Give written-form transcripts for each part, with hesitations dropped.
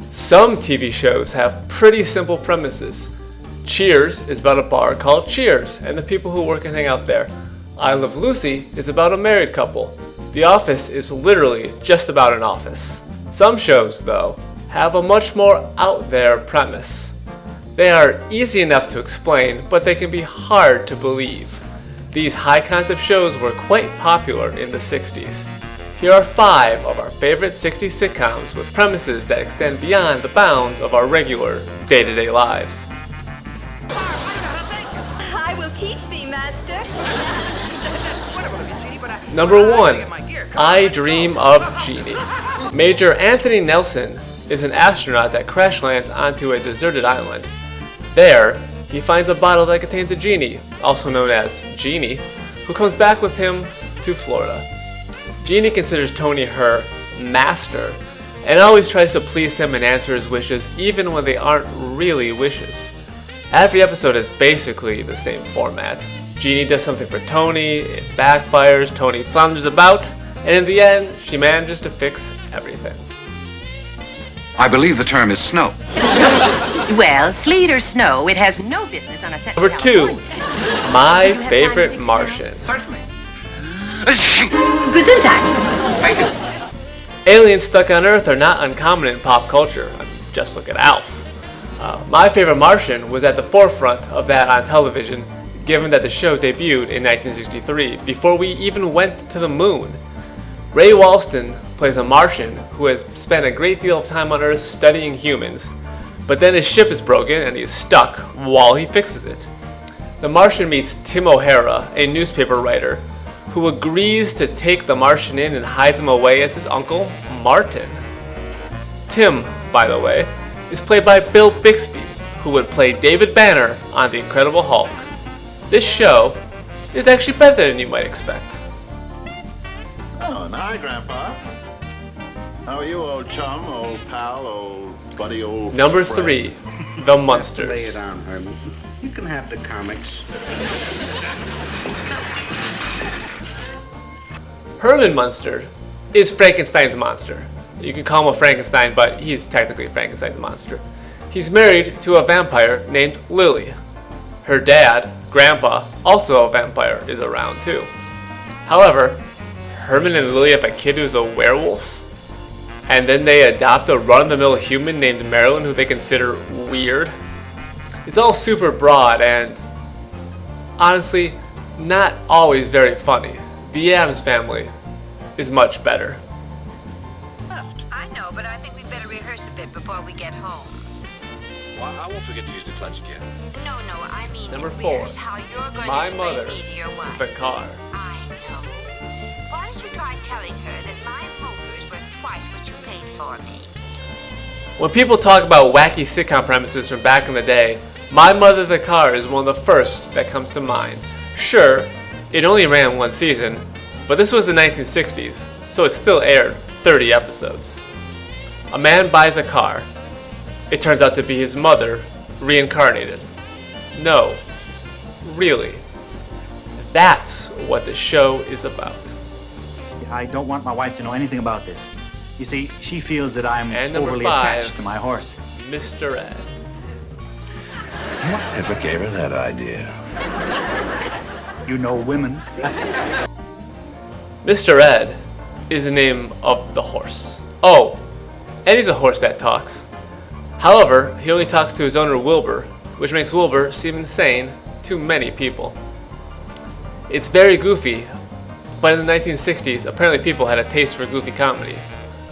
Some TV shows have pretty simple premises. Cheers is about a bar called Cheers and the people who work and hang out there. I Love Lucy is about a married couple. The Office is literally just about an office. Some shows, though, have a much more out there premise. They are easy enough to explain, but they can be hard to believe. These high concept shows were quite popular in the 60s. Here are 5 of our favorite 60s sitcoms with premises that extend beyond the bounds of our regular day-to-day lives. I will teach thee, master. Number 1. I Dream of Genie. Major Anthony Nelson is an astronaut that crash lands onto a deserted island. There, he finds a bottle that contains a genie, also known as Genie, who comes back with him to Florida. Genie considers Tony her master and always tries to please him and answer his wishes even when they aren't really wishes. Every episode is basically the same format. Genie does something for Tony, it backfires, Tony flounders about, and in the end, she manages to fix everything. I believe the term is snow. Well, sleet or snow, it has no business on a set. Number 2. My Favorite Martian. Certainly. Gesundheit. Thank you. Aliens stuck on Earth are not uncommon in pop culture. Just look at Alf. My Favorite Martian was at the forefront of that on television, given that the show debuted in 1963, before we even went to the moon. Ray Walston plays a Martian who has spent a great deal of time on Earth studying humans, but then his ship is broken and he is stuck while he fixes it. The Martian meets Tim O'Hara, a newspaper writer, who agrees to take the Martian in and hides him away as his uncle, Martin. Tim, by the way, is played by Bill Bixby, who would play David Banner on The Incredible Hulk. This show is actually better than you might expect. Oh, and hi, Grandpa. How are you, old chum, old pal, old buddy, old Number friend? 3, The Lay Munsters. it on, Herman. You can have the comics. Herman Munster is Frankenstein's monster. You can call him a Frankenstein, but he's technically Frankenstein's monster. He's married to a vampire named Lily. Her dad, Grandpa, also a vampire, is around too. However, Herman and Lily have a kid who's a werewolf, and then they adopt a run-of-the-mill human named Marilyn who they consider weird. It's all super broad and, honestly, not always very funny. The Addams Family is much better. I know, but I think we'd better rehearse a bit before we get home. Well, I won't forget to use the clutch again. No, I mean Number 4, rehearse how you're going My to explain Mother, me to your wife. The Car. I know. Why don't you try telling her that my motor is worth twice what you paid for me? When people talk about wacky sitcom premises from back in the day, My Mother the Car is one of the first that comes to mind. Sure, it only ran 1 season, but this was the 1960s, so it still aired 30 episodes. A man buys a car. It turns out to be his mother, reincarnated. No, really. That's what the show is about. I don't want my wife to know anything about this. You see, she feels that I'm And number overly 5, attached to my horse. Mr. Ed. Whatever gave her that idea? You know women. Mr. Ed is the name of the horse. Oh, and he's a horse that talks. However, he only talks to his owner Wilbur, which makes Wilbur seem insane to many people. It's very goofy, but in the 1960s, apparently people had a taste for goofy comedy.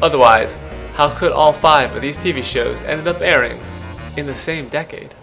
Otherwise, how could all 5 of these TV shows ended up airing in the same decade?